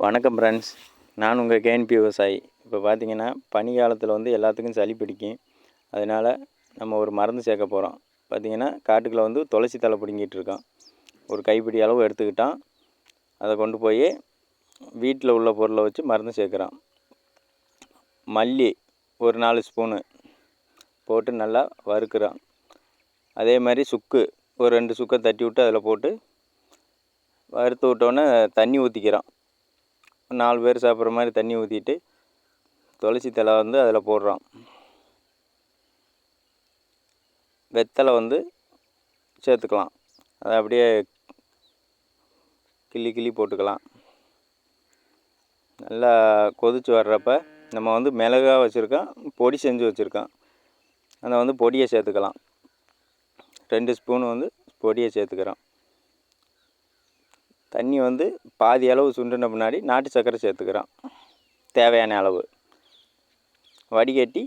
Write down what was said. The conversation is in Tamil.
வணக்கம் ஃப்ரெண்ட்ஸ், நான் உங்கள் கேஎன்பி விவசாயி. இப்போ பார்த்தீங்கன்னா பனி காலத்தில் வந்து எல்லாத்துக்கும் சளி பிடிக்கும். அதனால் நம்ம ஒரு மருந்து சேர்க்க போகிறோம். பார்த்திங்கன்னா காட்டுக்குள்ளே வந்து துளசி தழை பிடுங்கிட்டு இருக்கோம். ஒரு கைப்பிடி அளவு எடுத்துக்கிட்டோம். அதை கொண்டு போய் வீட்டில் உள்ள பொருளை வச்சு மருந்து சேர்க்குறோம். மல்லி ஒரு 4 ஸ்பூனு போட்டு நல்லா வறுக்கிறோம். அதே மாதிரி சுக்கு ஒரு 2 சுக்கை தட்டி விட்டு அதில் போட்டு வறுத்து விட்டோன்னே தண்ணி ஊற்றிக்கிறோம். 4 பேர் சாப்பிட்ற மாதிரி தண்ணி ஊற்றிட்டு துளசி தழை வந்து அதில் போடுறோம். வெத்தலை வந்து சேர்த்துக்கலாம். அதை அப்படியே கிள்ளி போட்டுக்கலாம். நல்லா கொதித்து வர்றப்ப நம்ம வந்து மிளகா வச்சுருக்கோம், பொடி செஞ்சு வச்சுருக்கோம். அதை வந்து பொடியை சேர்த்துக்கலாம். 2 ஸ்பூன் வந்து பொடியை சேர்த்துக்கிறோம். தண்ணி வந்து பாதி அளவு சுண்டின பின்னாடி நாட்டு சர்க்கரை சேர்த்துக்கிறோம். தேவையான அளவு வடிகட்டி